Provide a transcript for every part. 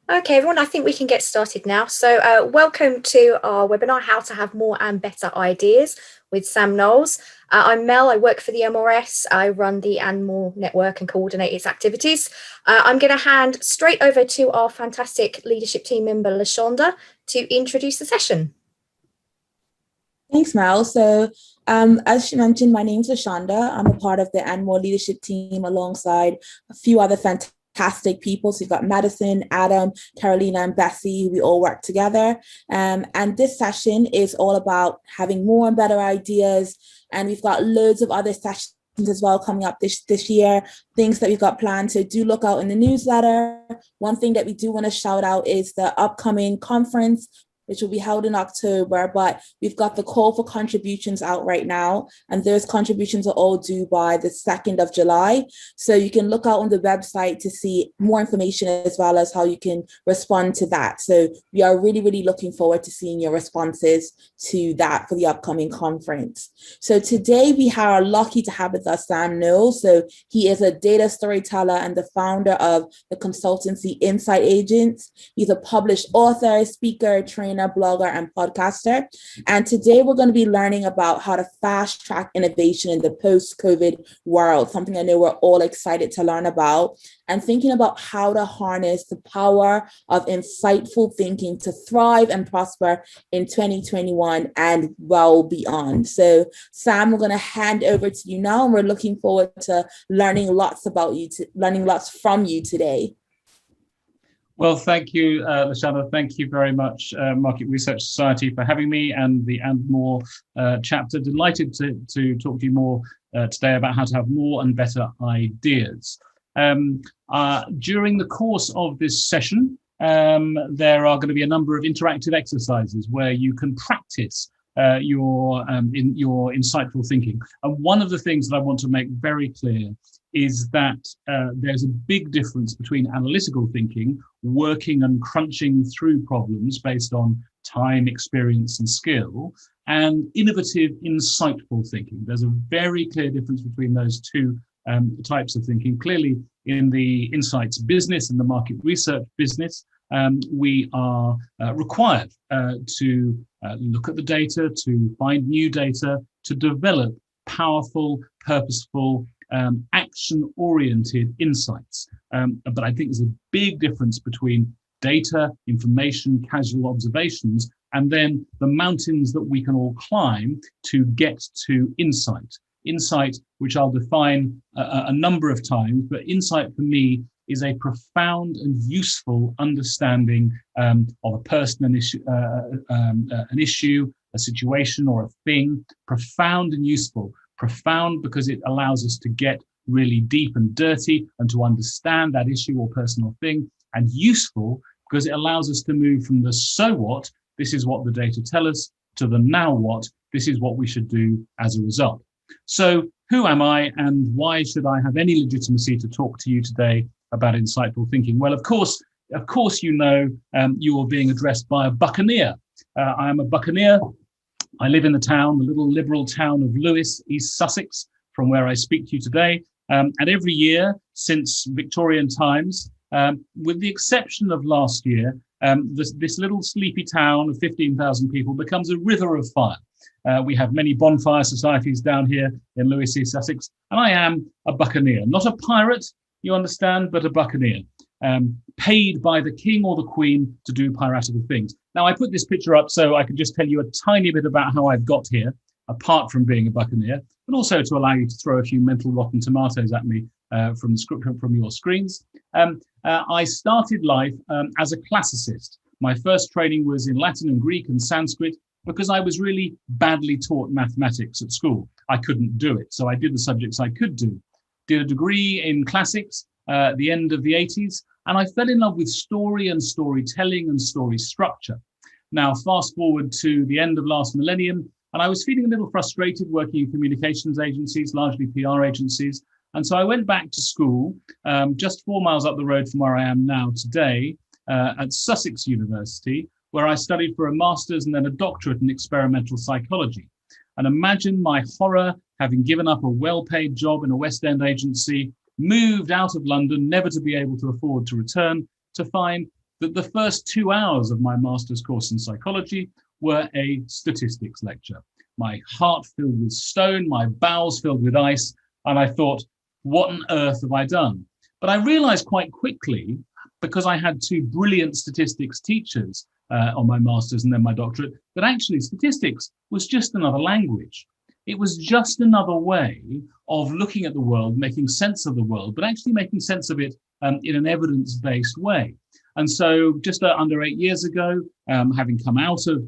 Okay, everyone, I think we can get started now. So welcome to our webinar, How to Have More and Better Ideas with Sam Knowles. I'm Mel, I work for the MRS. I run the And More network and coordinate its activities. I'm going to hand straight over to our fantastic leadership team member, LaShonda, to introduce the session. Thanks, Mel. So as she mentioned, my name is LaShonda. I'm a part of the And More leadership team alongside a few other fantastic people. So we've got Madison, Adam, Carolina, and Bessie. We all work together. And this session is all about having more and better ideas. And we've got loads of other sessions as well coming up this year, things that we've got planned. So do look out in the newsletter. One thing that we do want to shout out is the upcoming conference, which will be held in October, but we've got the call for contributions out right now, and those contributions are all due by the 2nd of July. So you can look out on the website to see more information as well as how you can respond to that. So we are really, really looking forward to seeing your responses to that for the upcoming conference. So today we are lucky to have with us Sam Knowles. So he is a data storyteller and the founder of the consultancy Insight Agents. He's a published author, speaker, trainer, blogger, and podcaster. And today we're going to be learning about how to fast track innovation in the post-COVID world, something I know we're all excited to learn about, and thinking about how to harness the power of insightful thinking to thrive and prosper in 2021 and well beyond. So Sam, we're going to hand over to you now, and we're looking forward to learning lots from you today. Well, thank you, LaShonda. Thank you very much, Market Research Society, for having me and the And More chapter. Delighted to talk to you more today about how to have more and better ideas. During the course of this session, there are going to be a number of interactive exercises where you can practice your insightful thinking. And one of the things that I want to make very clear is that there's a big difference between analytical thinking, working and crunching through problems based on time, experience, and skill, and innovative, insightful thinking. There's a very clear difference between those two types of thinking. Clearly, in the insights business and the market research business, we are required to look at the data, to find new data, to develop powerful, purposeful, action-oriented insights. But I think there's a big difference between data, information, casual observations, and then the mountains that we can all climb to get to insight. Insight, which I'll define a number of times, but insight for me is a profound and useful understanding of a person, an issue, a situation, or a thing. Profound and useful. Profound because it allows us to get really deep and dirty and to understand that issue or person or thing, and useful because it allows us to move from the so what, this is what the data tell us, to the now what, this is what we should do as a result. So who am I, and why should I have any legitimacy to talk to you today about insightful thinking? Well, of course, you know, you are being addressed by a buccaneer. I am a buccaneer. I live in the little liberal town of Lewes, East Sussex, from where I speak to you today. And every year since Victorian times, with the exception of last year, this little sleepy town of 15,000 people becomes a river of fire. We have many bonfire societies down here in Lewes, East Sussex, and I am a buccaneer, not a pirate, you understand, but a buccaneer, paid by the king or the queen to do piratical things. Now, I put this picture up so I can just tell you a tiny bit about how I've got here, apart from being a buccaneer, but also to allow you to throw a few mental rotten tomatoes at me from your screens. I started life as a classicist. My first training was in Latin and Greek and Sanskrit because I was really badly taught mathematics at school. I couldn't do it, so I did the subjects I could do. Did a degree in classics at the end of the 80s, and I fell in love with story and storytelling and story structure. Now, fast forward to the end of last millennium, and I was feeling a little frustrated working in communications agencies, largely PR agencies. And so I went back to school, just 4 miles up the road from where I am now today, at Sussex University, where I studied for a master's and then a doctorate in experimental psychology. And imagine my horror, having given up a well-paid job in a West End agency, moved out of London, never to be able to afford to return, to find that the first 2 hours of my master's course in psychology were a statistics lecture. My heart filled with stone, my bowels filled with ice, and I thought, what on earth have I done? But I realized quite quickly, because I had two brilliant statistics teachers on my master's and then my doctorate, that actually statistics was just another language. It was just another way of looking at the world, making sense of the world, but actually making sense of it in an evidence-based way. And so just under 8 years ago, having come out of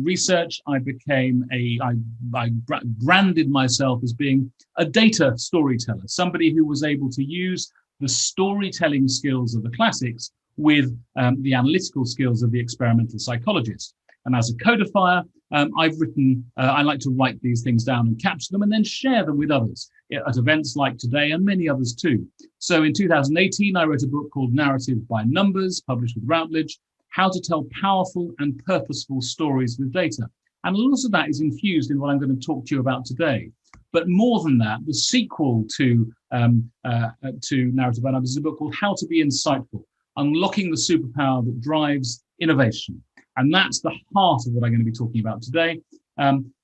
research, I branded myself as being a data storyteller, somebody who was able to use the storytelling skills of the classics with the analytical skills of the experimental psychologist. And as a codifier, I like to write these things down and capture them and then share them with others at events like today and many others too. So in 2018, I wrote a book called Narrative by Numbers, published with Routledge, How to Tell Powerful and Purposeful Stories with Data. And a lot of that is infused in what I'm going to talk to you about today. But more than that, the sequel to Narrative by Numbers is a book called How to Be Insightful, Unlocking the Superpower That Drives Innovation. And that's the heart of what I'm going to be talking about today.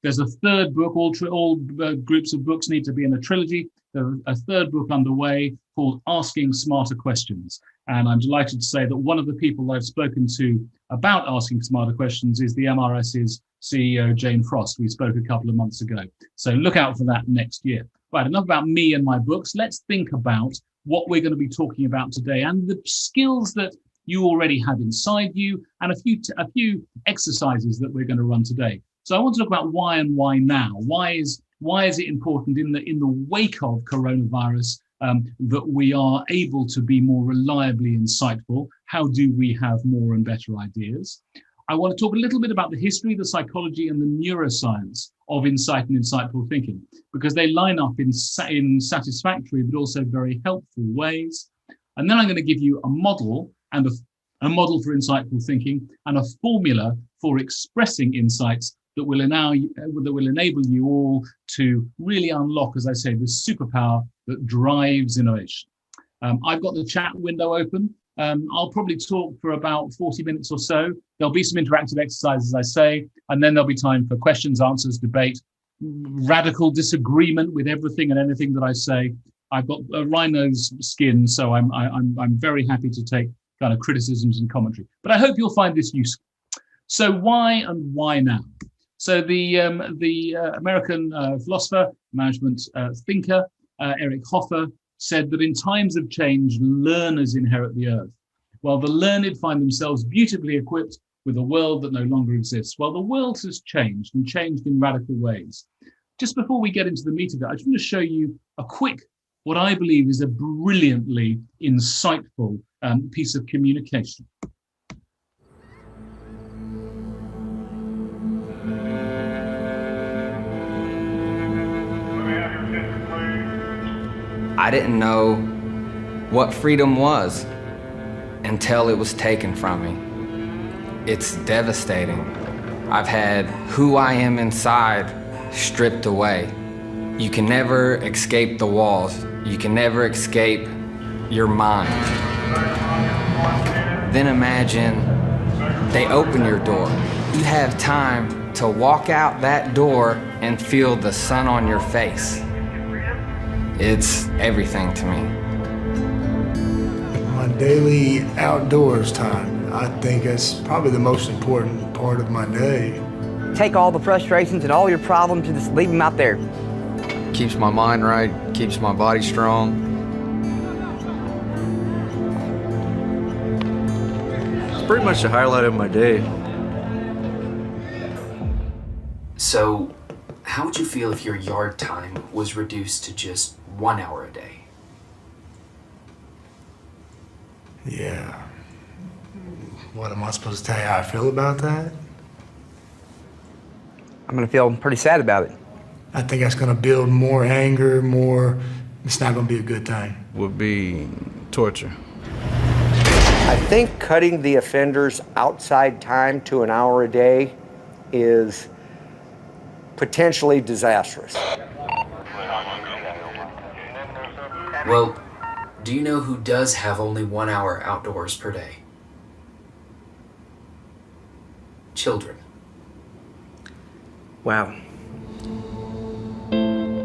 There's a third book, all groups of books need to be in a trilogy. There's a third book underway called Asking Smarter Questions. And I'm delighted to say that one of the people I've spoken to about asking smarter questions is the MRS's CEO, Jane Frost. We spoke a couple of months ago. So look out for that next year. Right, enough about me and my books. Let's think about what we're going to be talking about today and the skills that you already have inside you, and a few exercises that we're going to run today. So I want to talk about why and why now. Why is it important in the wake of coronavirus that we are able to be more reliably insightful? How do we have more and better ideas? I want to talk a little bit about the history, the psychology, and the neuroscience of insight and insightful thinking, because they line up in satisfactory but also very helpful ways. And then I'm going to give you a model and a model for insightful thinking and a formula for expressing insights that will enable you all to really unlock, as I say, the superpower that drives innovation. I've got the chat window open. I'll probably talk for about 40 minutes or so. There'll be some interactive exercises, I say, and then there'll be time for questions, answers, debate, radical disagreement with everything and anything that I say. I've got a rhino's skin, so I'm very happy to take kind of criticisms and commentary. But I hope you'll find this useful. So why and why now? So the American philosopher, management thinker, Eric Hoffer, said that in times of change, learners inherit the earth, while the learned find themselves beautifully equipped with a world that no longer exists. Well, the world has changed and changed in radical ways. Just before we get into the meat of it, I just want to show you a quick, what I believe is a brilliantly insightful piece of communication. I didn't know what freedom was until it was taken from me. It's devastating. I've had who I am inside stripped away. You can never escape the walls. You can never escape your mind. Then imagine they open your door. You have time to walk out that door and feel the sun on your face. It's everything to me. My daily outdoors time, I think that's probably the most important part of my day. Take all the frustrations and all your problems and just leave them out there. Keeps my mind right, keeps my body strong. It's pretty much the highlight of my day. So, how would you feel if your yard time was reduced to just 1 hour a day? Yeah. What am I supposed to tell you how I feel about that? I'm gonna feel pretty sad about it. I think that's gonna build more anger, it's not gonna be a good thing. Would be torture. I think cutting the offender's outside time to an hour a day is potentially disastrous. Well, do you know who does have only 1 hour outdoors per day? children? Wow.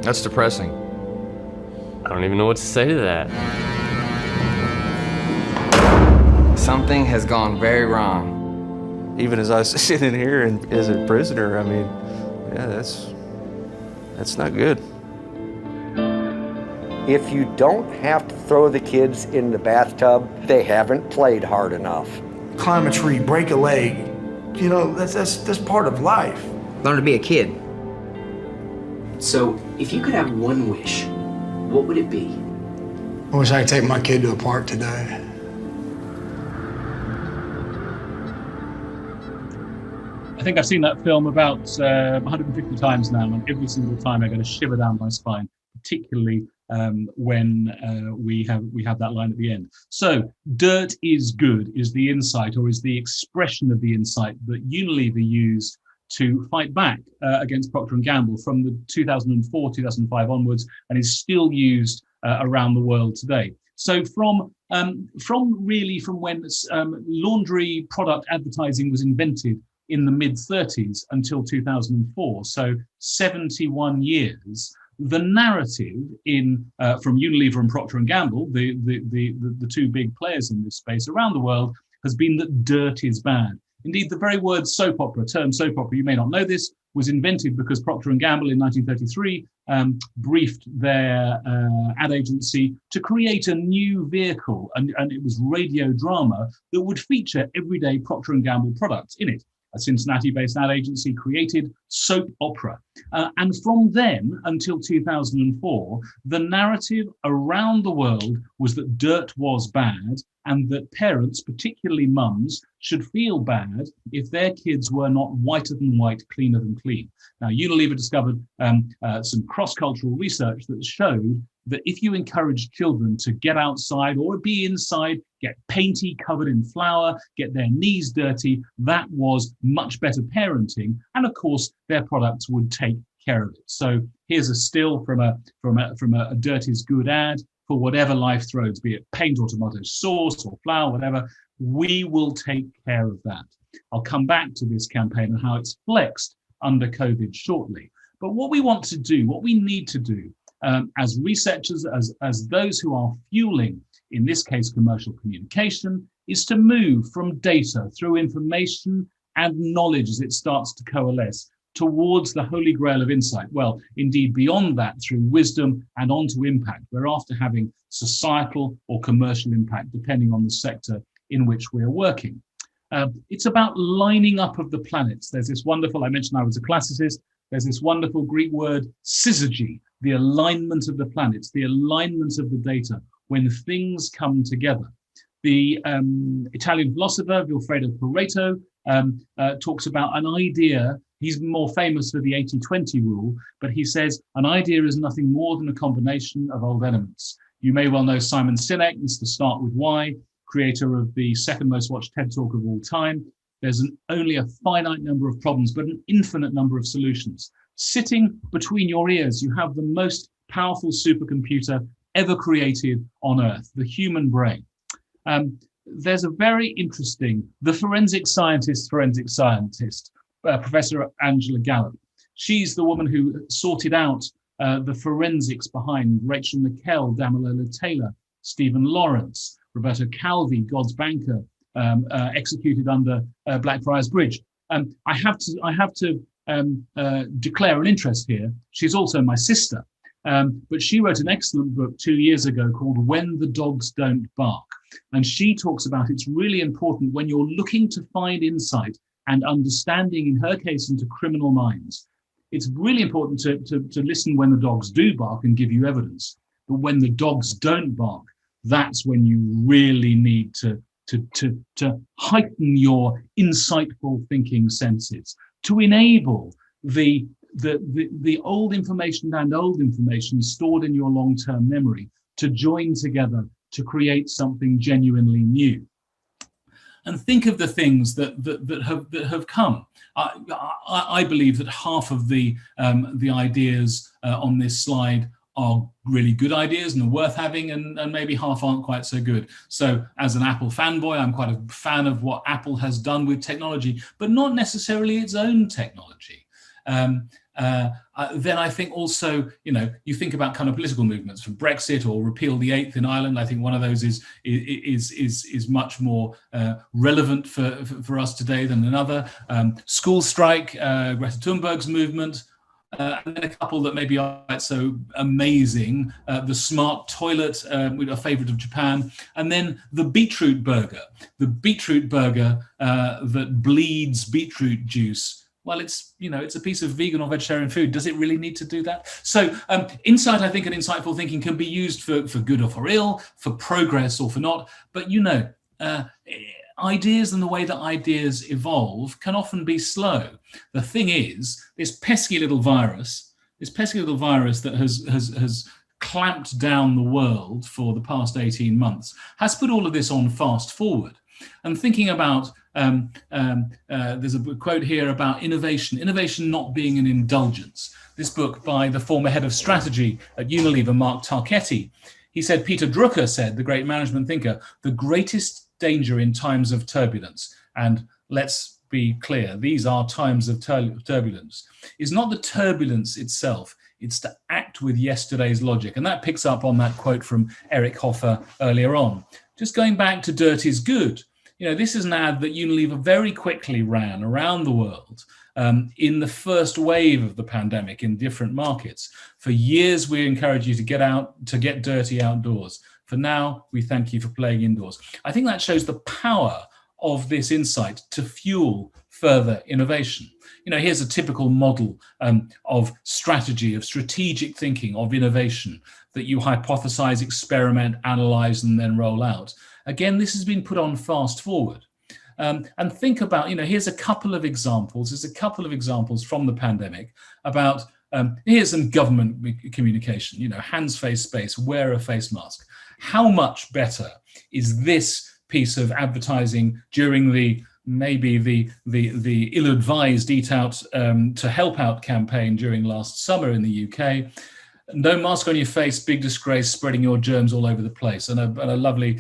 That's depressing. I don't even know what to say to that. Something has gone very wrong. Even as I was sitting here and as a prisoner, I mean, yeah, that's not good. If you don't have to throw the kids in the bathtub, they haven't played hard enough. Climb a tree, break a leg. You know, that's part of life. Learn to be a kid. So, if you could have one wish, what would it be? I wish I could take my kid to a park today. I think I've seen that film about 150 times now, and every single time I get a shiver down my spine, particularly when we have that line at the end. So, dirt is good is the insight, or is the expression of the insight that Unilever used to fight back against Procter & Gamble from the 2004, 2005 onwards, and is still used around the world today. So from when laundry product advertising was invented in the mid-30s until 2004, so 71 years, the narrative from Unilever and Procter & Gamble, the two big players in this space around the world, has been that dirt is bad. Indeed, the very word soap opera, term soap opera, you may not know this, was invented because Procter & Gamble in 1933 briefed their ad agency to create a new vehicle, and it was radio drama that would feature everyday Procter & Gamble products in it. A Cincinnati-based ad agency created soap opera. And from then until 2004, the narrative around the world was that dirt was bad and that parents, particularly mums, should feel bad if their kids were not whiter than white, cleaner than clean. Now, Unilever discovered some cross-cultural research that showed that if you encourage children to get outside or be inside, get painty, covered in flour, get their knees dirty, that was much better parenting. And of course, their products would take care of it. So here's a still from a dirt is good ad for whatever life throws, be it paint or tomato sauce or flour, whatever. We will take care of that. I'll come back to this campaign and how it's flexed under COVID shortly. But what we want to do, what we need to do, as researchers, as those who are fueling, in this case, commercial communication, is to move from data through information and knowledge as it starts to coalesce towards the holy grail of insight. Well, indeed, beyond that, through wisdom and onto impact. We're after having societal or commercial impact, depending on the sector in which we're working. It's about lining up of the planets. There's this wonderful, I mentioned I was a classicist, there's this wonderful Greek word, syzygy, the alignment of the planets, the alignment of the data, when things come together. The Italian philosopher Vilfredo Pareto talks about an idea. He's more famous for the 80-20 rule, but he says an idea is nothing more than a combination of old elements. You may well know Simon Sinek, Mr. Start With Why, creator of the second most watched TED Talk of all time. There's only a finite number of problems, but an infinite number of solutions. Sitting between your ears, you have the most powerful supercomputer ever created on Earth, the human brain. There's a very interesting, the forensic scientist, Professor Angela Gallup. She's the woman who sorted out the forensics behind Rachel Nickell, Damilola Taylor, Stephen Lawrence, Roberto Calvi, God's banker, executed under Blackfriars Bridge. I have to declare an interest here. She's also my sister, but she wrote an excellent book 2 years ago called When the Dogs Don't Bark. And she talks about it's really important when you're looking to find insight and understanding, in her case, into criminal minds. It's really important to listen when the dogs do bark and give you evidence. But when the dogs don't bark, that's when you really need to heighten your insightful thinking senses, to enable the old information and old information stored in your long-term memory to join together to create something genuinely new. And think of the things that have come. I believe that half of the ideas on this slide are really good ideas and are worth having, and maybe half aren't quite so good. So as an Apple fanboy, I'm quite a fan of what Apple has done with technology, but not necessarily its own technology. Then I think also, you think about kind of political movements, from Brexit or repeal the 8th in Ireland. I think one of those is much more relevant for us today than another. School strike, Greta Thunberg's movement. And then a couple that maybe aren't so amazing, the smart toilet, a favorite of Japan, and then the beetroot burger that bleeds beetroot juice. Well, it's a piece of vegan or vegetarian food. Does it really need to do that? So insight, I think, and insightful thinking can be used for good or for ill, for progress or for not. But ideas and the way that ideas evolve can often be slow. The thing is, this pesky little virus that has clamped down the world for the past 18 months has put all of this on fast forward. And thinking about, there's a quote here about innovation not being an indulgence. This book by the former head of strategy at Unilever, Mark Targetti. He said, Peter Drucker said, the great management thinker, the greatest danger in times of turbulence, and let's be clear, these are times of turbulence, is not the turbulence itself, it's to act with yesterday's logic. And that picks up on that quote from Eric Hoffer earlier on. Just going back to dirt is good. This is an ad that Unilever very quickly ran around the world in the first wave of the pandemic in different markets. For years, we encourage you to get dirty outdoors. For now, we thank you for playing indoors. I think that shows the power of this insight to fuel further innovation. Here's a typical model of strategy, of strategic thinking, of innovation that you hypothesize, experiment, analyze, and then roll out. Again, this has been put on fast forward. And think about, here's a couple of examples. There's a couple of examples from the pandemic about, here's some government communication, hands, face, space, wear a face mask. How much better is this piece of advertising during the ill-advised Eat Out to Help Out campaign during last summer in the UK? No mask on your face, big disgrace, spreading your germs all over the place. And a lovely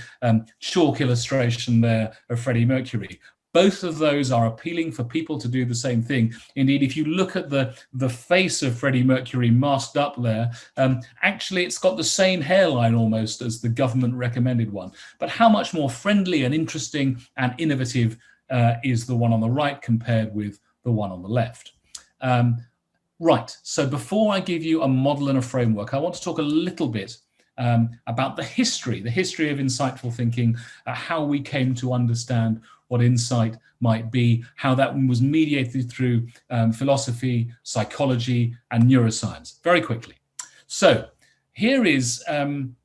chalk illustration there of Freddie Mercury. Both of those are appealing for people to do the same thing. Indeed, if you look at the face of Freddie Mercury masked up there, actually it's got the same hairline almost as the government recommended one. But how much more friendly and interesting and innovative is the one on the right compared with the one on the left? Right, so before I give you a model and a framework, I want to talk a little bit about the history of insightful thinking, how we came to understand what insight might be, how that was mediated through philosophy, psychology, and neuroscience. Very quickly. So here is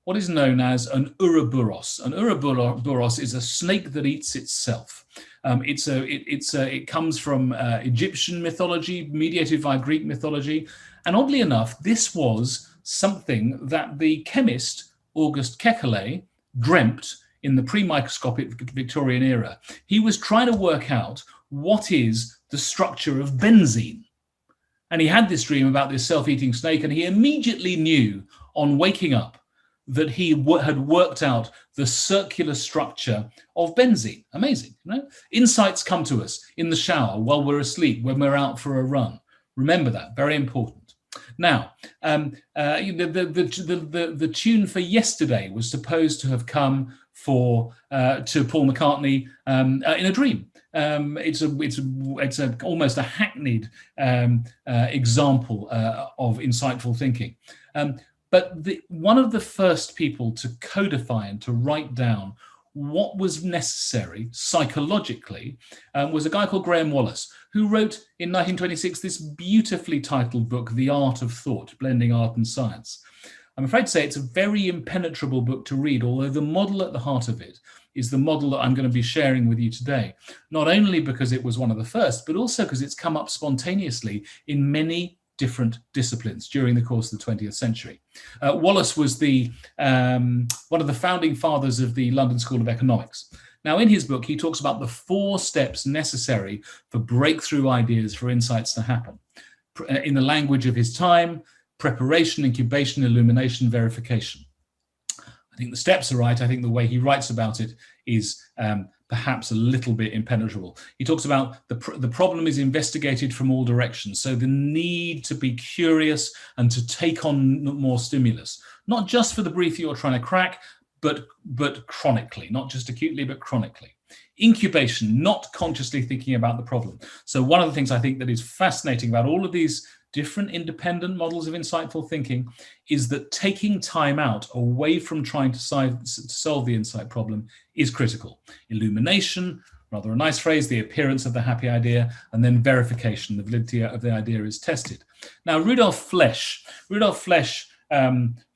what is known as an Ouroboros. An Ouroboros is a snake that eats itself. It comes from Egyptian mythology, mediated by Greek mythology. And oddly enough, this was something that the chemist Auguste Kekulé dreamt in the pre-microscopic Victorian era. He was trying to work out what is the structure of benzene. And he had this dream about this self-eating snake, and he immediately knew on waking up that he had worked out the circular structure of benzene. Amazing, Insights come to us in the shower, while we're asleep, when we're out for a run. Remember that, very important. Now, the tune for Yesterday was supposed to have come to Paul McCartney in a dream. It's almost a hackneyed example of insightful thinking. But one of the first people to codify and to write down what was necessary psychologically was a guy called Graham Wallace, who wrote in 1926 this beautifully titled book, The Art of Thought, Blending Art and Science. I'm afraid to say it's a very impenetrable book to read, although the model at the heart of it is the model that I'm going to be sharing with you today, not only because it was one of the first, but also because it's come up spontaneously in many different disciplines during the course of the 20th century. Wallace was one of the founding fathers of the London School of Economics. Now, in his book, he talks about the 4 steps necessary for breakthrough ideas, for insights to happen. In the language of his time, preparation, incubation, illumination, verification. I think the steps are right. I think the way he writes about it is perhaps a little bit impenetrable. He talks about the problem is investigated from all directions. So the need to be curious and to take on more stimulus, not just for the brief you're trying to crack, but chronically, not just acutely, but chronically. Incubation, not consciously thinking about the problem. So one of the things I think that is fascinating about all of these different independent models of insightful thinking is that taking time out away from trying to solve the insight problem is critical. Illumination, rather a nice phrase, the appearance of the happy idea, and then verification, the validity of the idea is tested. Now, Rudolf Flesch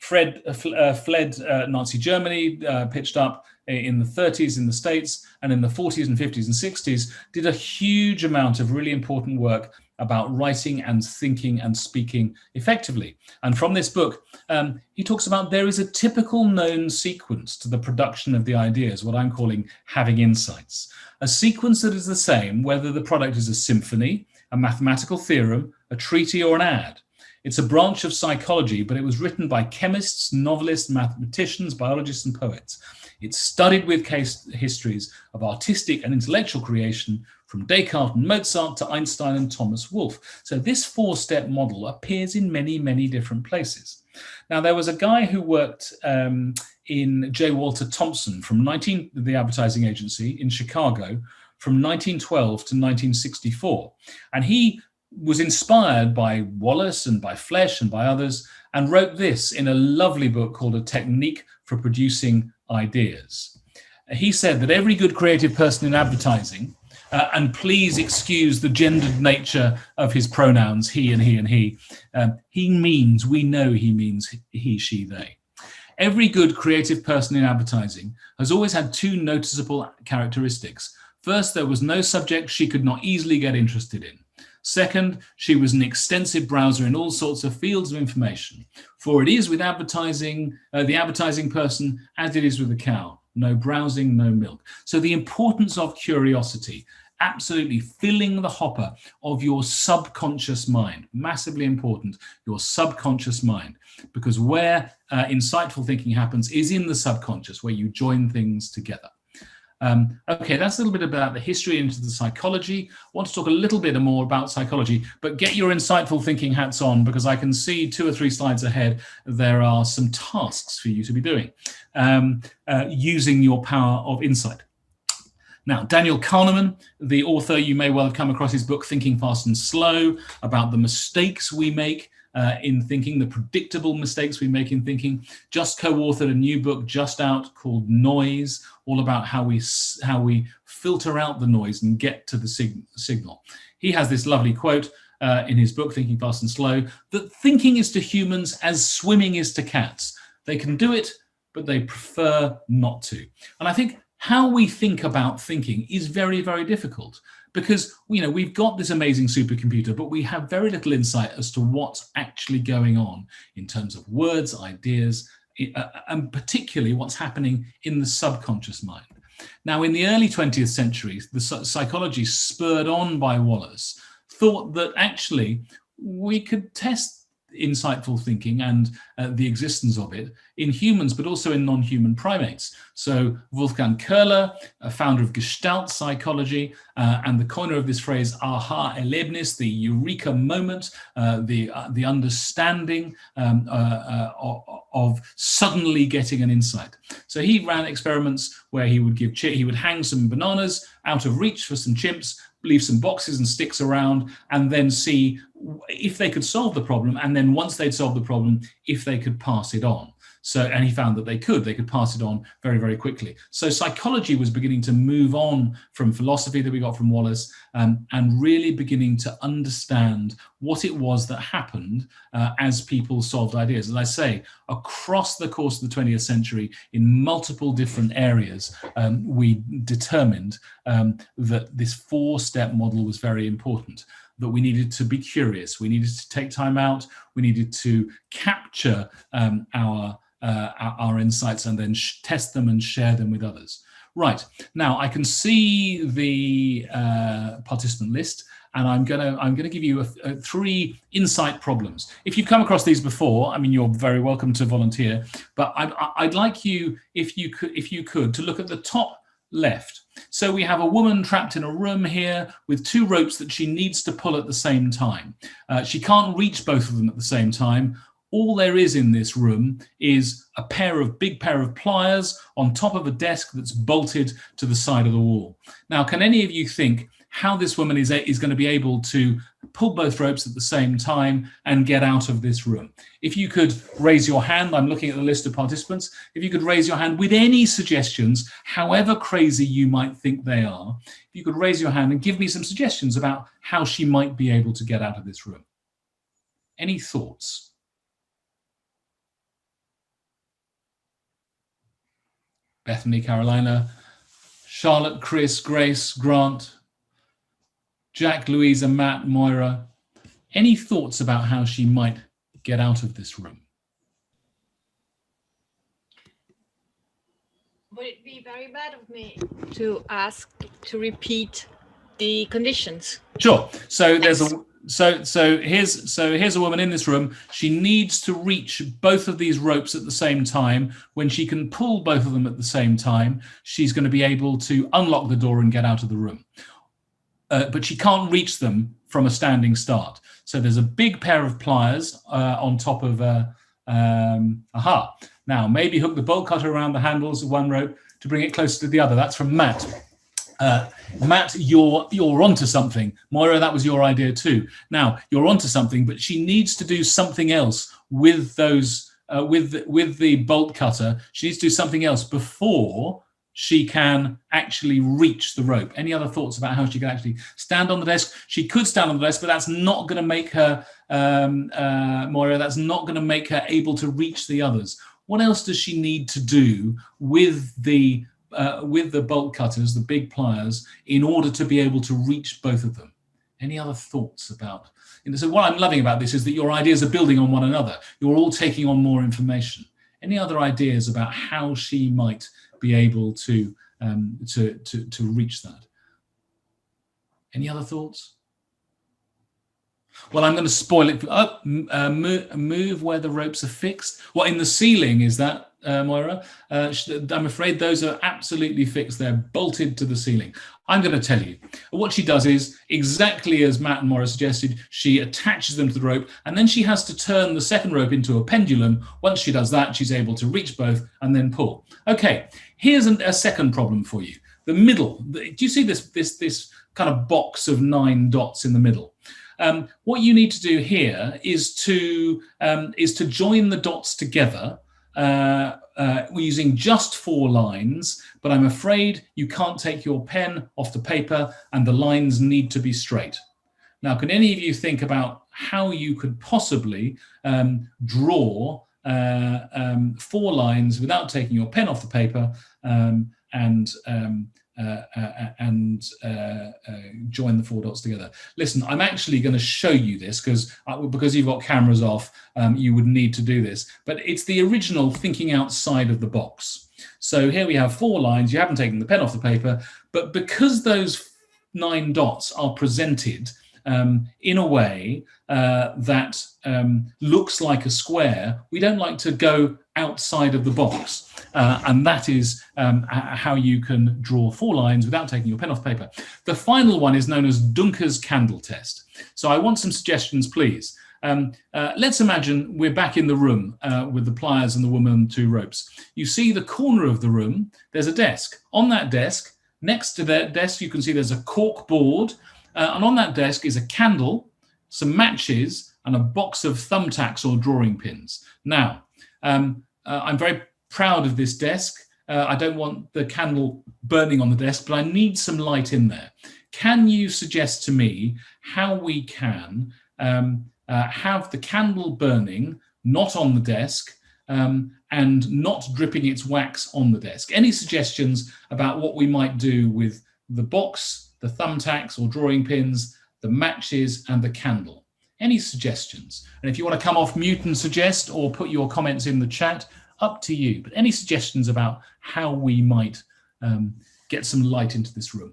fled Nazi Germany, pitched up in the 30s in the States, and in the 40s and 50s and 60s did a huge amount of really important work about writing and thinking and speaking effectively. And from this book, he talks about there is a typical known sequence to the production of the ideas, what I'm calling having insights. A sequence that is the same whether the product is a symphony, a mathematical theorem, a treaty, or an ad. It's a branch of psychology, but it was written by chemists, novelists, mathematicians, biologists, and poets. It's studied with case histories of artistic and intellectual creation from Descartes and Mozart to Einstein and Thomas Wolfe. So this four-step model appears in many, many different places. Now, there was a guy who worked in J. Walter Thompson from the advertising agency in Chicago from 1912 to 1964. And he was inspired by Wallace and by Flesch and by others, and wrote this in a lovely book called A Technique for Producing Ideas. He said that every good creative person in advertising, and please excuse the gendered nature of his pronouns, he and he and he means, we know he means he, she, they. Every good creative person in advertising has always had two noticeable characteristics. First, there was no subject she could not easily get interested in. Second, she was an extensive browser in all sorts of fields of information. For it is with advertising, the advertising person, as it is with the cow. No browsing, no milk. So the importance of curiosity, absolutely filling the hopper of your subconscious mind, massively important, your subconscious mind, because where insightful thinking happens is in the subconscious, where you join things together. Okay, that's a little bit about the history into the psychology. I want to talk a little bit more about psychology, but get your insightful thinking hats on, because I can see 2 or 3 slides ahead, there are some tasks for you to be doing using your power of insight. Now, Daniel Kahneman, the author, you may well have come across his book, Thinking Fast and Slow, about the mistakes we make in thinking, the predictable mistakes we make in thinking. Just co-authored a new book just out called Noise, all about how we filter out the noise and get to the signal. He has this lovely quote in his book, Thinking Fast and Slow, that thinking is to humans as swimming is to cats. They can do it, but they prefer not to. And I think how we think about thinking is very, very difficult, because we've got this amazing supercomputer, but we have very little insight as to what's actually going on in terms of words, ideas, and particularly what's happening in the subconscious mind. Now, in the early 20th century, the psychology spurred on by Wallace thought that actually we could test insightful thinking and the existence of it in humans, but also in non-human primates. So Wolfgang Köhler, a founder of Gestalt Psychology, and the coiner of this phrase, Aha-Erlebnis, the eureka moment, the understanding of suddenly getting an insight. So he ran experiments where he would hang some bananas out of reach for some chimps, leave some boxes and sticks around, and then see if they could solve the problem, and then once they'd solved the problem, if they could pass it on. And he found that they could pass it on very, very quickly. So psychology was beginning to move on from philosophy that we got from Wallace, and really beginning to understand what it was that happened as people solved ideas. As I say, across the course of the 20th century, in multiple different areas, we determined that this 4-step model was very important, that we needed to be curious, we needed to take time out, we needed to capture our insights and then test them and share them with others. Right, now I can see the participant list, and I'm gonna give you three insight problems. If you've come across these before, I mean, you're very welcome to volunteer, but I'd like you, if you could, to look at the top left. So we have a woman trapped in a room here with two ropes that she needs to pull at the same time. She can't reach both of them at the same time. All there is in this room is a big pair of pliers on top of a desk that's bolted to the side of the wall. Now, can any of you think how this woman is going to be able to pull both ropes at the same time and get out of this room? If you could raise your hand, I'm looking at the list of participants. If you could raise your hand with any suggestions, however crazy you might think they are, if you could raise your hand and give me some suggestions about how she might be able to get out of this room. Any thoughts? Bethany, Carolina, Charlotte, Chris, Grace, Grant, Jack, Louisa, Matt, Moira. Any thoughts about how she might get out of this room? Would it be very bad of me to ask to repeat the conditions? Sure. So there's here's a woman in this room. She needs to reach both of these ropes at the same time. When she can pull both of them at the same time, she's going to be able to unlock the door and get out of the room. But she can't reach them from a standing start. So there's a big pair of pliers on top of Now, maybe hook the bolt cutter around the handles of one rope to bring it closer to the other. That's from Matt. Matt, you're onto something. Moira, that was your idea too. Now, you're onto something, but she needs to do something else with those, with the bolt cutter. She needs to do something else before she can actually reach the rope. Any other thoughts about how she can actually stand on the desk? She could stand on the desk, but that's not going to make her, Moira, that's not going to make her able to reach the others. What else does she need to do with the bolt cutters, the big pliers, in order to be able to reach both of them? Any other thoughts about? So what I'm loving about this is that your ideas are building on one another. You're all taking on more information. Any other ideas about how she might be able to reach that? Any other thoughts? Well, I'm going to spoil it. Move where the ropes are fixed. What, in the ceiling, is that, Moira? I'm afraid those are absolutely fixed. They're bolted to the ceiling. I'm going to tell you. What she does is, exactly as Matt and Moira suggested, she attaches them to the rope, and then she has to turn the second rope into a pendulum. Once she does that, she's able to reach both and then pull. Okay, here's a second problem for you. The middle. Do you see this kind of box of 9 dots in the middle? What you need to do here is to join the dots together. We're using just 4 lines, but I'm afraid you can't take your pen off the paper and the lines need to be straight. Now, can any of you think about how you could possibly draw 4 lines without taking your pen off the paper and join the 4 dots together? Listen, I'm actually going to show you this because you've got cameras off, you would need to do this, but it's the original thinking outside of the box. So here we have 4 lines. You haven't taken the pen off the paper, but because those 9 dots are presented in a way that looks like a square, we don't like to go outside of the box. And that is how you can draw 4 lines without taking your pen off paper. The final one is known as Dunker's candle test. So I want some suggestions, please. Let's imagine we're back in the room with the pliers and the woman and 2 ropes. You see the corner of the room, there's a desk. On that desk, next to that desk, you can see there's a cork board. And on that desk is a candle, some matches, and a box of thumbtacks or drawing pins. Now, I'm very proud of this desk. I don't want the candle burning on the desk, but I need some light in there. Can you suggest to me how we can have the candle burning, not on the desk, and not dripping its wax on the desk? Any suggestions about what we might do with the box, the thumbtacks or drawing pins, the matches, and the candle? Any suggestions? And if you want to come off mute and suggest or put your comments in the chat, up to you. But any suggestions about how we might get some light into this room?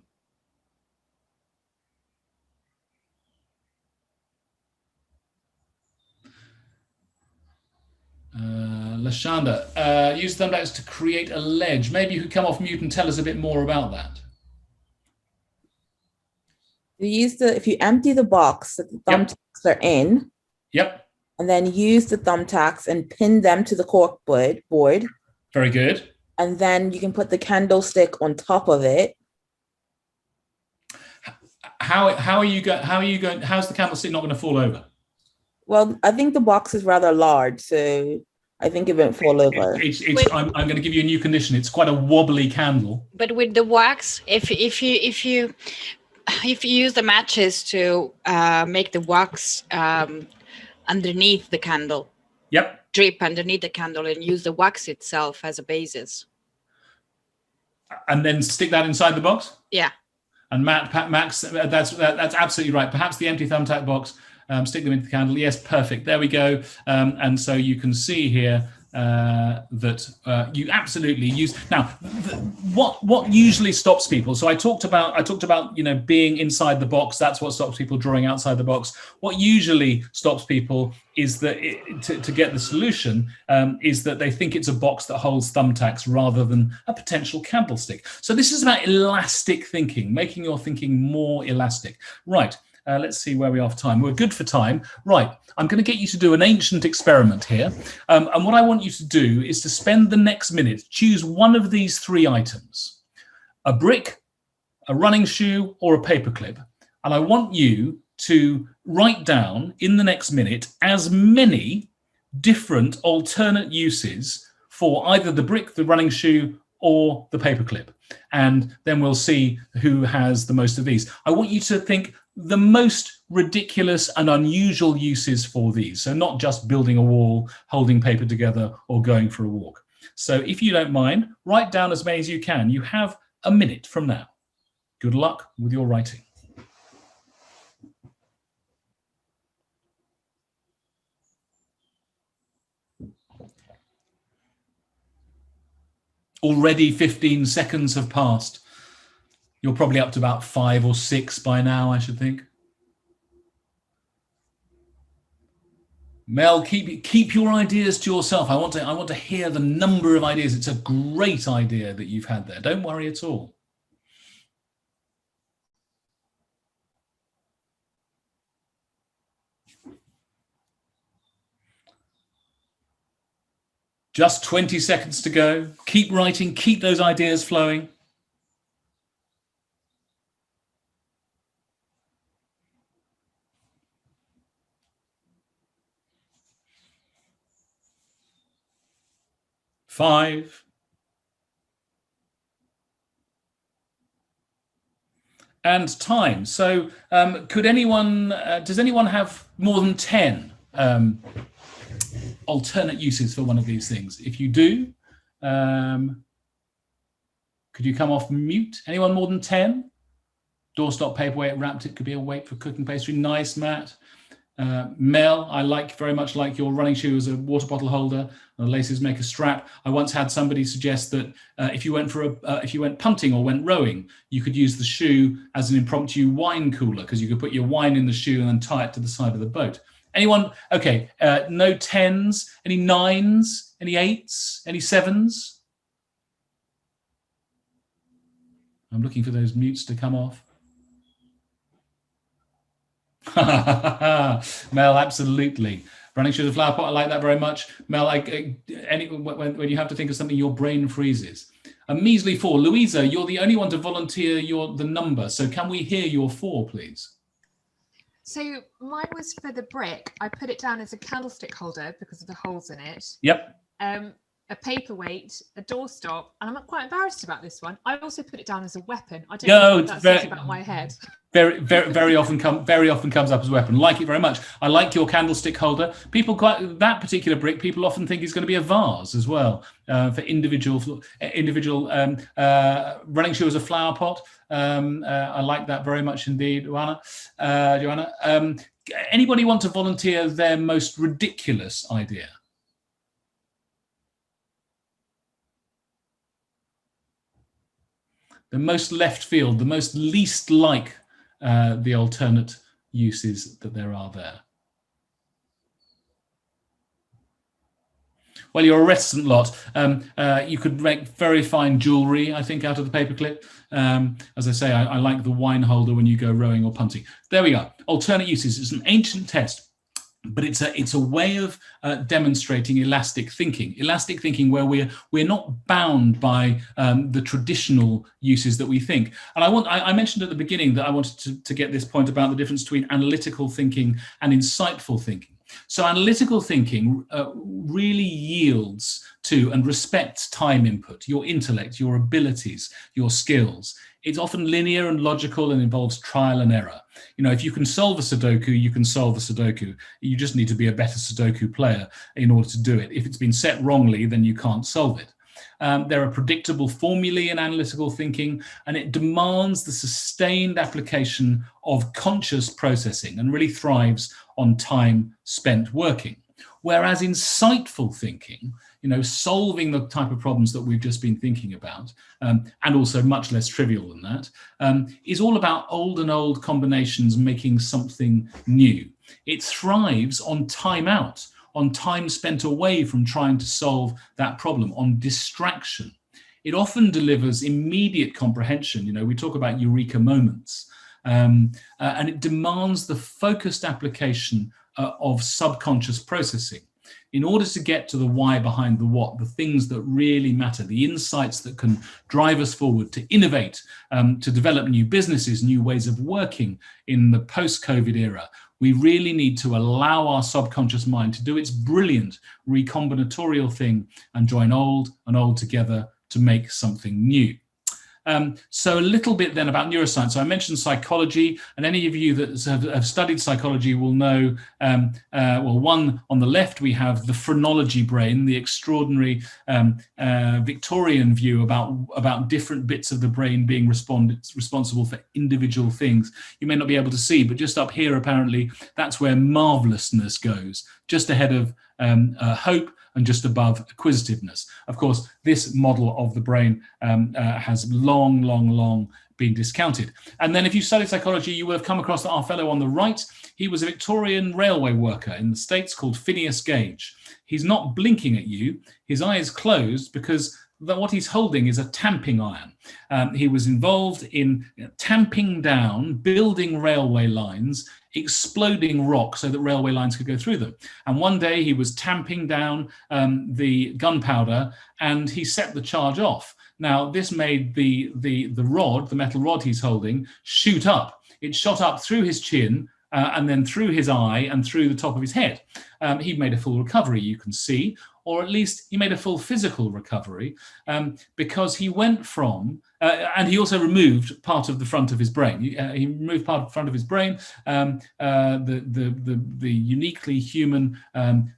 Lashanda, use thumbtacks to create a ledge. Maybe you could come off mute and tell us a bit more about that. If you empty the box that the thumbtacks are in, and then use the thumbtacks and pin them to the cork board. Very good. And then you can put the candlestick on top of it. How's the candlestick not going to fall over? Well, I think the box is rather large, so I think it won't fall over. I'm going to give you a new condition. It's quite a wobbly candle. But with the wax, if you use the matches to make the wax underneath the candle, drip underneath the candle, and use the wax itself as a basis, and then stick that inside the box. Yeah. And Max, that's absolutely right. Perhaps the empty thumbtack box, stick them into the candle. Yes, perfect. There we go. And so you can see here that you absolutely use. Now, what usually stops people? So I talked about being inside the box. That's what stops people drawing outside the box. What usually stops people is that to get the solution is that they think it's a box that holds thumbtacks rather than a potential candlestick. So this is about elastic thinking, making your thinking more elastic. Right. Let's see where we are for time. We're good for time. Right. I'm going to get you to do an ancient experiment here. And what I want you to do is to spend the next minute, choose one of these three items, a brick, a running shoe, or a paperclip. And I want you to write down in the next minute as many different alternate uses for either the brick, the running shoe, or the paperclip. And then we'll see who has the most of these. I want you to think the most ridiculous and unusual uses for these. So not just building a wall, holding paper together, or going for a walk. So if you don't mind, write down as many as you can. You have a minute from now. Good luck with your writing. Already 15 seconds have passed. You're probably up to about 5 or 6 by now, I should think. Mel, keep your ideas to yourself. I want to hear the number of ideas. It's a great idea that you've had there. Don't worry at all. Just 20 seconds to go. Keep writing, keep those ideas flowing. Five. And time. So could anyone, does anyone have more than 10 alternate uses for one of these things? If you do, could you come off mute? Anyone more than 10? Doorstop, paperweight, wrapped. It could be a weight for cooking pastry. Nice, Matt. Mel, I very much like your running shoe as a water bottle holder. The laces make a strap. I once had somebody suggest that if you went punting or went rowing, you could use the shoe as an impromptu wine cooler, because you could put your wine in the shoe and then tie it to the side of the boat. Anyone? Okay, no 10s, any 9s, any 8s, any 7s? I'm looking for those mutes to come off. Mel, absolutely. Running shoes, a flower pot, I like that very much. Mel, when you have to think of something, your brain freezes. A measly 4. Louisa, you're the only one to volunteer the number, so can we hear your 4, please? So mine was for the brick. I put it down as a candlestick holder because of the holes in it. Yep. A paperweight, a doorstop, and I'm quite embarrassed about this one. I also put it down as a weapon. I don't know what that says about my head. Very often comes up as a weapon. Like it very much. I like your candlestick holder. That particular brick, people often think is going to be a vase as well, for individual running shoe as a flower pot. I like that very much indeed, Joanna. Anybody want to volunteer their most ridiculous idea? The most left field, the most least like the alternate uses that there are there. Well, you're a reticent lot. You could make very fine jewellery, I think, out of the paperclip. As I say, I like the wine holder when you go rowing or punting. There we go. Alternate uses. It's an ancient test, but it's a way of demonstrating elastic thinking. Elastic thinking where we're not bound by the traditional uses that we think. And I mentioned at the beginning that I wanted to get this point about the difference between analytical thinking and insightful thinking. So analytical thinking really yields to and respects time input, your intellect, your abilities, your skills. It's often linear and logical and involves trial and error. You know, if you can solve a Sudoku, you can solve a Sudoku. You just need to be a better Sudoku player in order to do it. If it's been set wrongly, then you can't solve it. There are predictable formulae in analytical thinking, and it demands the sustained application of conscious processing and really thrives on time spent working. Whereas insightful thinking, you know, solving the type of problems that we've just been thinking about, and also much less trivial than that, is all about old combinations making something new. It thrives on time out, on time spent away from trying to solve that problem, on distraction. It often delivers immediate comprehension. You know, we talk about eureka moments, and it demands the focused application of subconscious processing in order to get to the why behind the what, the things that really matter, the insights that can drive us forward, to innovate, to develop new businesses, new ways of working in the post-COVID era. We really need to allow our subconscious mind to do its brilliant recombinatorial thing and join old and old together to make something new. So a little bit then about neuroscience. So I mentioned psychology, and any of you that have studied psychology will know, well, one on the left, we have the phrenology brain, the extraordinary Victorian view about different bits of the brain being responsible for individual things. You may not be able to see, but just up here, apparently, that's where marvelousness goes, just ahead of hope, and just above acquisitiveness. Of course, this model of the brain has long been discounted. And then if you study psychology, you will have come across our fellow on the right. He was a Victorian railway worker in the States called Phineas Gage. He's not blinking at you. His eye is closed because what he's holding is a tamping iron. He was involved in tamping down, building railway lines, exploding rock so that railway lines could go through them. And one day he was tamping down the gunpowder, and he set the charge off. Now, this made the rod, the metal rod he's holding, shoot up. It shot up through his chin, and then through his eye and through the top of his head. He made a full recovery, you can see, or at least he made a full physical recovery, because he went from, and he also removed part of the front of his brain. He removed part of the front of his brain, the uniquely human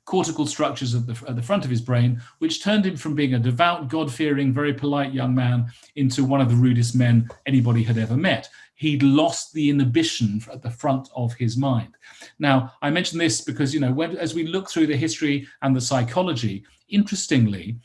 cortical structures at the front of his brain, which turned him from being a devout, God-fearing, very polite young man into one of the rudest men anybody had ever met. He'd lost the inhibition at the front of his mind. Now, I mention this because, you know, as we look through the history and the psychology, interestingly,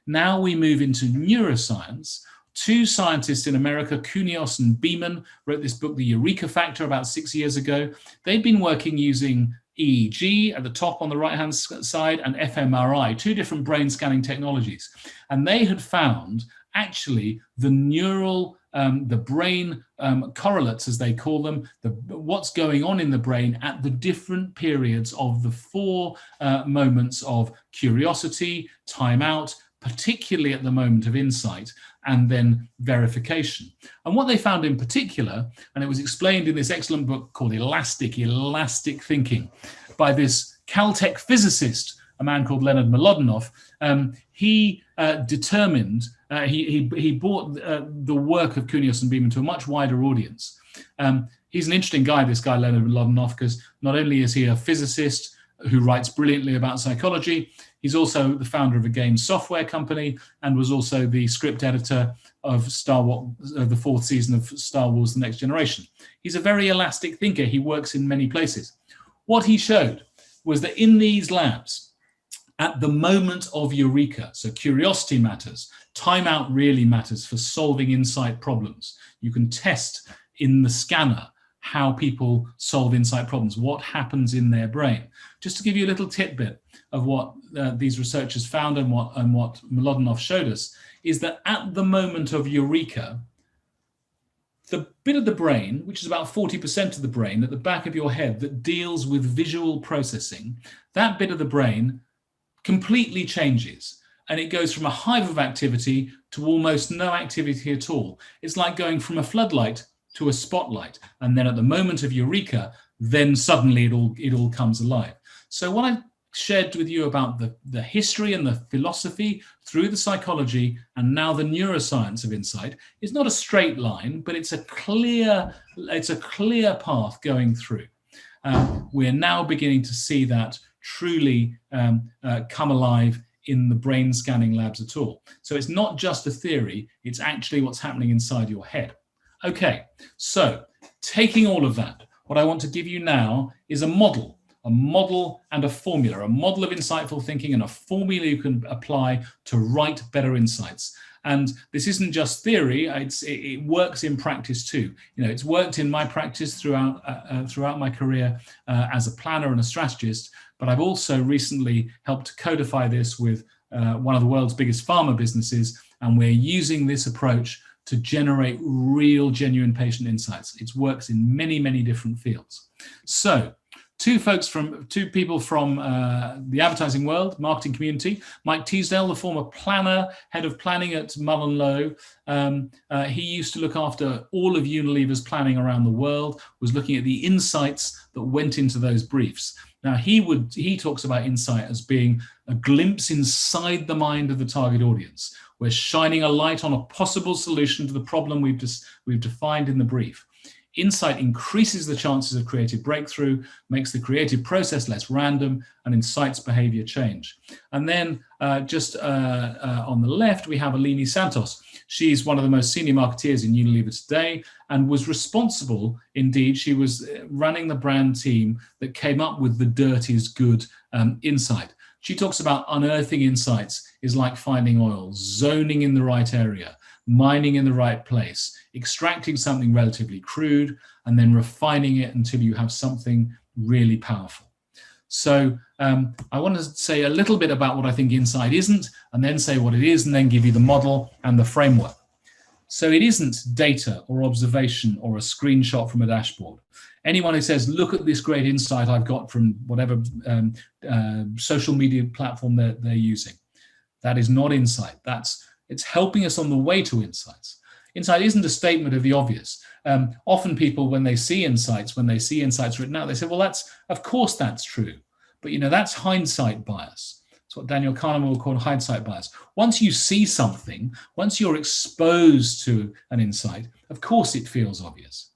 now we move into neuroscience. Two scientists in America, Knowles and Beeman, wrote this book, The Eureka Factor, about 6 years ago. They'd been working using EEG at the top on the right-hand side and fMRI, two different brain scanning technologies. And they had found actually the neural, the brain correlates, as they call them, what's going on in the brain at the different periods of the four moments of curiosity, time out, particularly at the moment of insight, and then verification. And what they found in particular, and it was explained in this excellent book called Elastic Thinking by this Caltech physicist, a man called Leonard Mlodinow. He determined, he brought the work of Knowles and Beeman to a much wider audience. He's an interesting guy, this guy Leonard Mlodinow, because not only is he a physicist who writes brilliantly about psychology, he's also the founder of a game software company and was also the script editor of Star Wars, the fourth season of Star Wars: The Next Generation. He's a very elastic thinker. He works in many places. What he showed was that in these labs, at the moment of eureka, so curiosity matters, time out really matters for solving insight problems. You can test in the scanner how people solve insight problems, what happens in their brain. Just to give you a little tidbit of what these researchers found and what Mlodinow showed us, is that at the moment of eureka, the bit of the brain, which is about 40% of the brain at the back of your head that deals with visual processing, that bit of the brain completely changes. And it goes from a hive of activity to almost no activity at all. It's like going from a floodlight to a spotlight. And then at the moment of eureka, then suddenly it all comes alive. So what I shared with you about the history and the philosophy through the psychology and now the neuroscience of insight is not a straight line, but it's a clear path going through. We're now beginning to see that truly come alive in the brain scanning labs at all. So it's not just a theory, it's actually what's happening inside your head. Okay, so taking all of that, what I want to give you now is a model and a formula, a model of insightful thinking and a formula you can apply to write better insights. And this isn't just theory, it works in practice too. You know, it's worked in my practice throughout my career as a planner and a strategist, but I've also recently helped codify this with one of the world's biggest pharma businesses, and we're using this approach to generate real, genuine patient insights. It works in many, many different fields. So, two people from the advertising world, marketing community. Mike Teasdale, the former planner, head of planning at Mullen Lowe. He used to look after all of Unilever's planning around the world, was looking at the insights that went into those briefs. Now, he talks about insight as being a glimpse inside the mind of the target audience. We're shining a light on a possible solution to the problem we've defined in the brief. Insight increases the chances of creative breakthrough, makes the creative process less random, and incites behavior change. And then just on the left, we have Alini Santos. She's one of the most senior marketeers in Unilever today and was responsible, indeed, she was running the brand team that came up with the dirty is good insight. She talks about unearthing insights is like finding oil, zoning in the right area, mining in the right place, extracting something relatively crude, and then refining it until you have something really powerful. So I want to say a little bit about what I think insight isn't, and then say what it is, and then give you the model and the framework. So it isn't data or observation or a screenshot from a dashboard. Anyone who says, look at this great insight I've got from whatever social media platform they're using, that is not insight. It's helping us on the way to insights. Insight isn't a statement of the obvious. Often people, when they see insights written out, they say, well, of course that's true. But that's hindsight bias. It's what Daniel Kahneman will call hindsight bias. Once you see something, once you're exposed to an insight, of course it feels obvious.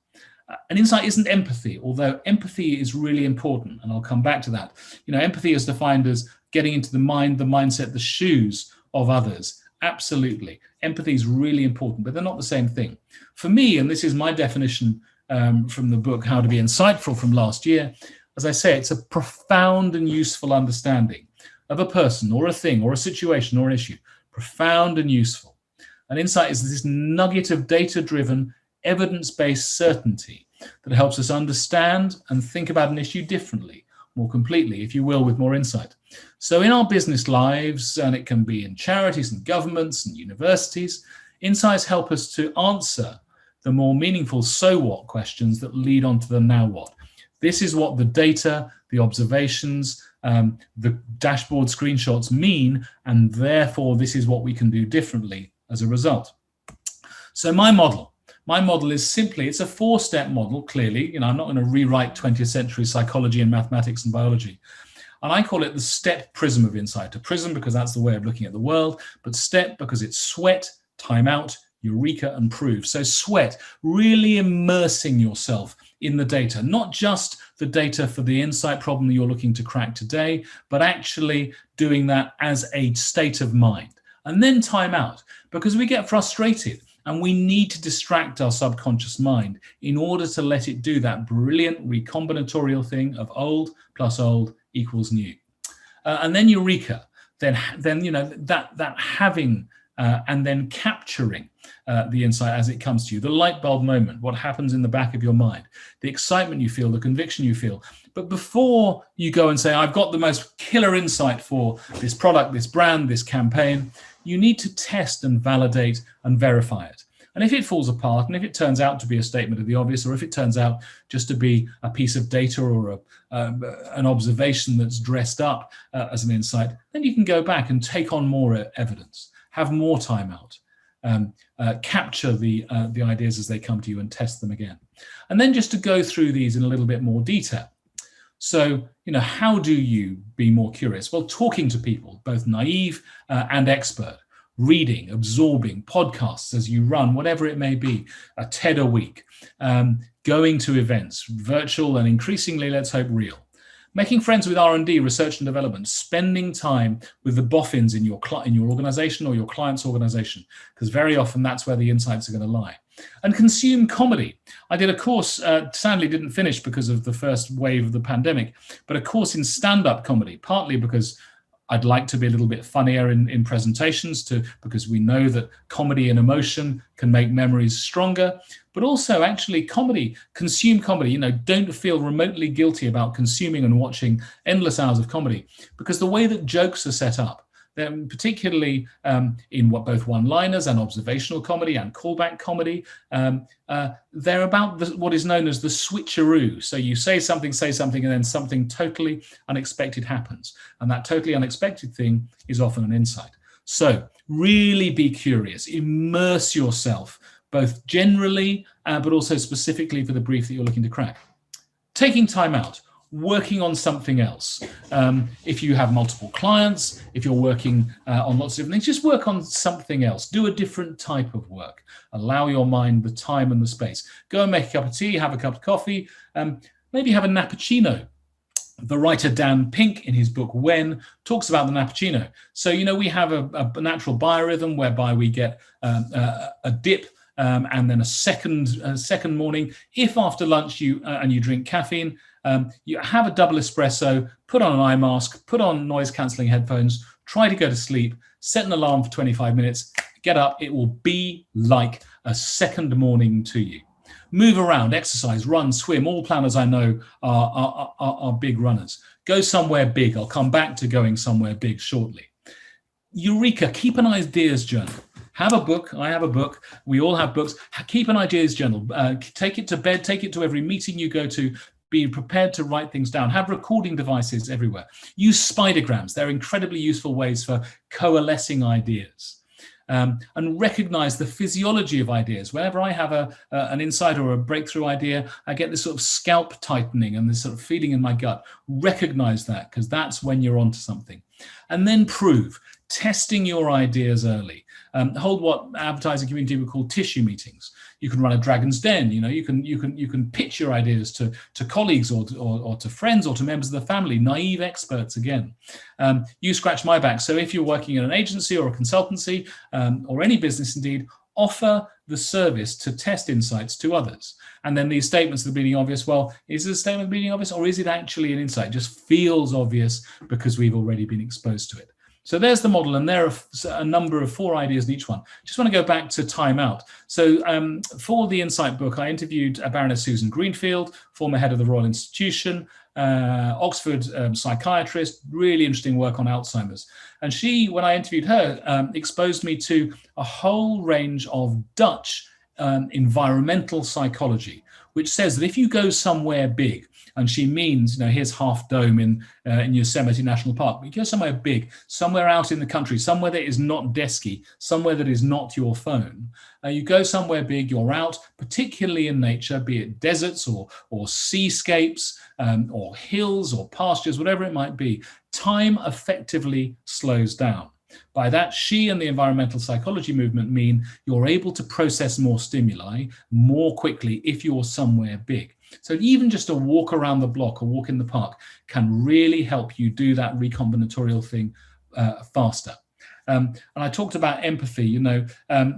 An insight isn't empathy, although empathy is really important, and I'll come back to that. Empathy is defined as getting into the mind, the mindset, the shoes of others. Absolutely. Empathy is really important, but they're not the same thing. For me, and this is my definition from the book, How to Be Insightful from last year, as I say, it's a profound and useful understanding of a person or a thing or a situation or an issue. Profound and useful. An insight is this nugget of data-driven, evidence-based certainty that helps us understand and think about an issue differently, more completely, if you will, with more insight. So in our business lives, and it can be in charities and governments and universities, insights help us to answer the more meaningful so what questions that lead on to the now what. This is what the data, the observations, the dashboard screenshots mean, and therefore this is what we can do differently as a result. So my model is simply, it's a 4-step model, clearly. I'm not going to rewrite 20th century psychology and mathematics and biology. And I call it the step prism of insight. A prism because that's the way of looking at the world, but step because it's sweat, time out, eureka, and prove. So sweat, really immersing yourself in the data, not just the data for the insight problem that you're looking to crack today, but actually doing that as a state of mind. And then time out, because we get frustrated and we need to distract our subconscious mind in order to let it do that brilliant recombinatorial thing of old plus old equals new. And then eureka, then that having and then capturing the insight as it comes to you, the light bulb moment, what happens in the back of your mind, the excitement you feel, the conviction you feel. But before you go and say, I've got the most killer insight for this product, this brand, this campaign, you need to test and validate and verify it. And if it falls apart, and if it turns out to be a statement of the obvious, or if it turns out just to be a piece of data or an observation that's dressed up as an insight, then you can go back and take on more evidence, have more time out, capture the ideas as they come to you and test them again. And then just to go through these in a little bit more detail. So, how do you be more curious? Well, talking to people, both naive and expert, reading, absorbing, podcasts as you run, whatever it may be, a TED a week, going to events, virtual and increasingly, let's hope, real. Making friends with R&D, research and development, spending time with the boffins in your organization or your client's organization, because very often that's where the insights are going to lie. And consume comedy. I did a course, sadly didn't finish because of the first wave of the pandemic, but a course in stand-up comedy, partly because I'd like to be a little bit funnier in presentations, because we know that comedy and emotion can make memories stronger, but also actually consume comedy, don't feel remotely guilty about consuming and watching endless hours of comedy, because the way that jokes are set up, particularly in both one-liners and observational comedy and callback comedy, they're about what is known as the switcheroo. So you say something, and then something totally unexpected happens. And that totally unexpected thing is often an insight. So really be curious, immerse yourself, both generally, but also specifically for the brief that you're looking to crack. Taking time out. Working on something else. If you have multiple clients, if you're working on lots of different things, just work on something else. Do a different type of work. Allow your mind the time and the space. Go and make a cup of tea, have a cup of coffee, maybe have a nappuccino. The writer Dan Pink, in his book When, talks about the nappuccino. So, we have a natural biorhythm whereby we get a dip and then a second morning. If after lunch you drink caffeine, you have a double espresso, put on an eye mask, put on noise-cancelling headphones, try to go to sleep, set an alarm for 25 minutes, get up. It will be like a second morning to you. Move around, exercise, run, swim. All planners I know are big runners. Go somewhere big. I'll come back to going somewhere big shortly. Eureka, keep an ideas journal. Have a book. I have a book. We all have books. Keep an ideas journal. Take it to bed. Take it to every meeting you go to. Be prepared to write things down. Have recording devices everywhere. Use spidergrams. They're incredibly useful ways for coalescing ideas. And recognize the physiology of ideas. Whenever I have an insight or a breakthrough idea, I get this sort of scalp tightening and this sort of feeling in my gut. Recognize that, because that's when you're onto something. And then prove. Testing your ideas early. Hold what advertising community would call tissue meetings. You can run a Dragon's Den. You can pitch your ideas to colleagues or to friends or to members of the family, naive experts again. You scratch my back. So if you're working in an agency or a consultancy or any business indeed, offer the service to test insights to others. And then these statements of the bleeding obvious, well, is it a statement of the bleeding obvious, or is it actually an insight? It just feels obvious because we've already been exposed to it. So there's the model, and there are a number of 4 ideas in each one. Just want to go back to time out. So for the Insight book, I interviewed Baroness Susan Greenfield, former head of the Royal Institution, Oxford psychiatrist, really interesting work on Alzheimer's. And she, when I interviewed her, exposed me to a whole range of Dutch environmental psychology, which says that if you go somewhere big, and she means, here's Half Dome in Yosemite National Park, but you go somewhere big, somewhere out in the country, somewhere that is not desky, somewhere that is not your phone. You go somewhere big, you're out, particularly in nature, be it deserts or seascapes or hills or pastures, whatever it might be. Time effectively slows down. By that, she and the environmental psychology movement mean you're able to process more stimuli more quickly if you're somewhere big. So even just a walk around the block or walk in the park can really help you do that recombinatorial thing faster. And I talked about empathy.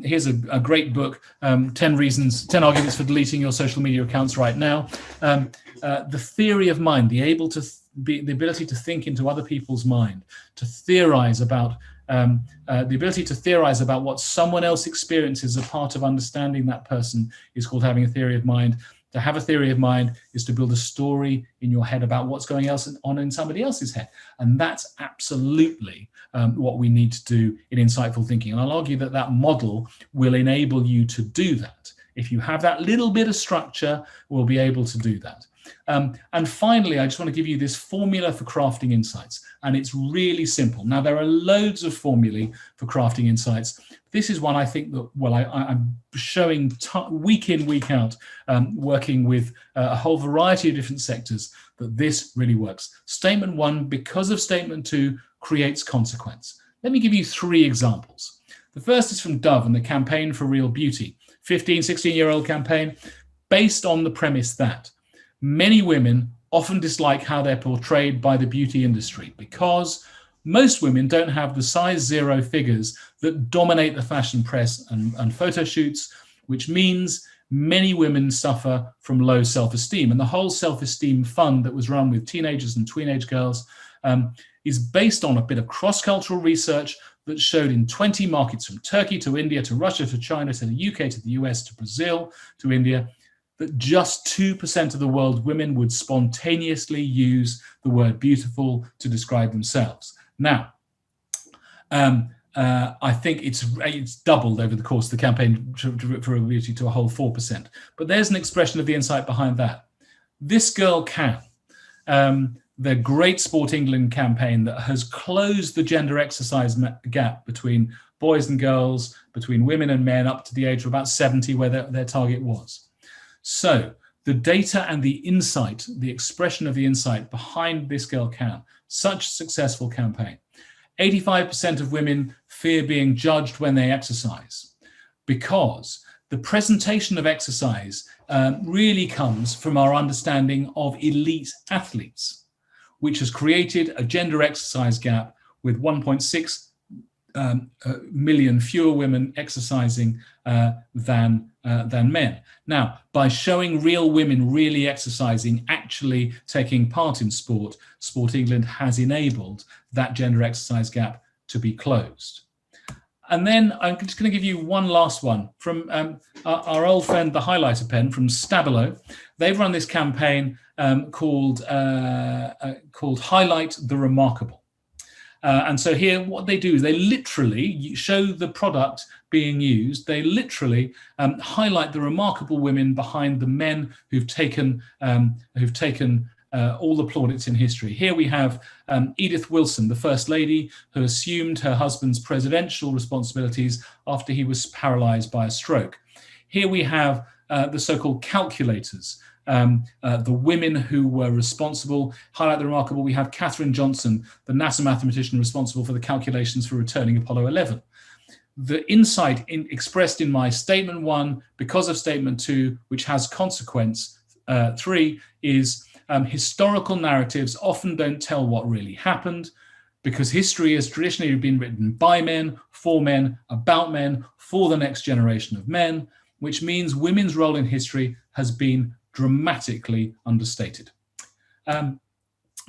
Here's a great book, 10 arguments for deleting your social media accounts right now. The theory of mind, the ability to think into other people's mind, to theorize about The ability to theorize about what someone else experiences as a part of understanding that person is called having a theory of mind. To have a theory of mind is to build a story in your head about what's going on in somebody else's head. And that's absolutely what we need to do in insightful thinking. And I'll argue that that model will enable you to do that. If you have that little bit of structure, we'll be able to do that. And finally, I just want to give you this formula for crafting insights. And it's really simple. Now, there are loads of formulae for crafting insights. This is one I think that, well, I'm showing week in, week out, working with a whole variety of different sectors, that this really works. Statement 1, because of statement 2, creates consequence. Let me give you 3 examples. The first is from Dove and the Campaign for Real Beauty, 15, 16-year-old campaign, based on the premise that many women often dislike how they're portrayed by the beauty industry because most women don't have the size 0 figures that dominate the fashion press and photo shoots, which means many women suffer from low self-esteem. And the whole self-esteem fund that was run with teenagers and teenage girls is based on a bit of cross-cultural research that showed in 20 markets, from Turkey to India to Russia to China to the UK to the US to Brazil to India, that just 2% of the world's women would spontaneously use the word beautiful to describe themselves. Now, I think it's doubled over the course of the Campaign for Real Beauty to a whole 4%. But there's an expression of the insight behind that. This girl can. The Great Sport England campaign that has closed the gender exercise gap between boys and girls, between women and men, up to the age of about 70, where their target was. So the data and the insight, the expression of the insight behind This Girl Can, such a successful campaign. 85% of women fear being judged when they exercise, because the presentation of exercise really comes from our understanding of elite athletes, which has created a gender exercise gap with 1.6 million fewer women exercising than men. Now, by showing real women really exercising, actually taking part in sport, Sport England has enabled that gender exercise gap to be closed. And then I'm just going to give you one last one from our old friend, the Highlighter Pen from Stabilo. They've run this campaign called Highlight the Remarkable. And so here, what they do is they literally show the product being used. They literally highlight the remarkable women behind the men who've taken all the plaudits in history. Here we have Edith Wilson, the First Lady, who assumed her husband's presidential responsibilities after he was paralyzed by a stroke. Here we have the so-called calculators, the women who were responsible. Highlight the remarkable. We have Katherine Johnson, the NASA mathematician responsible for the calculations for returning Apollo 11. The insight expressed in my statement 1, because of statement 2, which has consequence 3, is historical narratives often don't tell what really happened, because history has traditionally been written by men, for men, about men, for the next generation of men, which means women's role in history has been dramatically understated.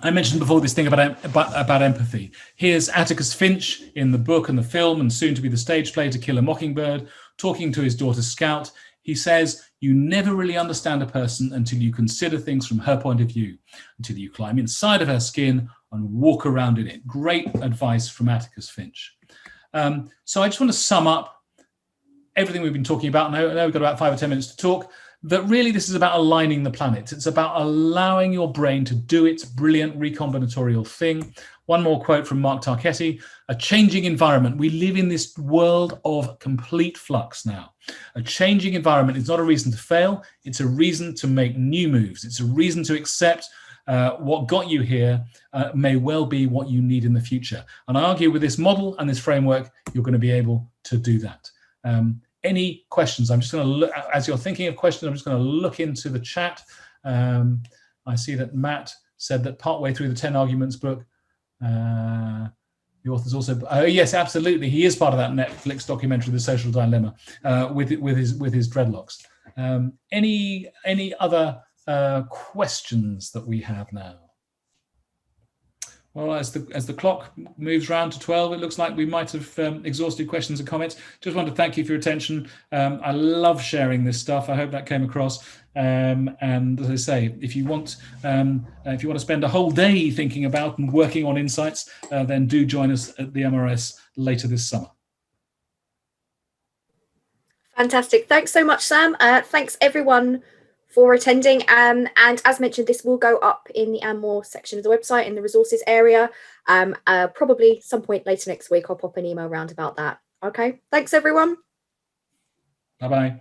I mentioned before this thing about empathy. Here's Atticus Finch in the book and the film and soon to be the stage play To Kill a Mockingbird, talking to his daughter Scout. He says, you never really understand a person until you consider things from her point of view, until you climb inside of her skin and walk around in it. Great advice from Atticus Finch. So I just want to sum up everything we've been talking about. I know we've got about 5 or 10 minutes to talk. That really this is about aligning the planet. It's about allowing your brain to do its brilliant recombinatorial thing. One more quote from Mark Tarchetti: a changing environment. We live in this world of complete flux now. A changing environment is not a reason to fail. It's a reason to make new moves. It's a reason to accept what got you here may well be what you need in the future. And I argue with this model and this framework, you're going to be able to do that. Any questions? I'm just going to look, as you're thinking of questions, I'm just going to look into the chat. I see that Matt said that partway through the 10 Arguments book, the author's also, oh yes, absolutely. He is part of that Netflix documentary, The Social Dilemma, with his dreadlocks. Any other questions that we have now? Well, as the clock moves round to 12, it looks like we might have exhausted questions and comments. Just want to thank you for your attention. I love sharing this stuff. I hope that came across. And as I say, if you want to spend a whole day thinking about and working on insights, then do join us at the MRS later this summer. Fantastic. Thanks so much, Sam. Thanks everyone for attending. And as mentioned, this will go up in the and more section of the website in the resources area. Probably some point later next week, I'll pop an email around about that. Okay. Thanks, everyone. Bye-bye.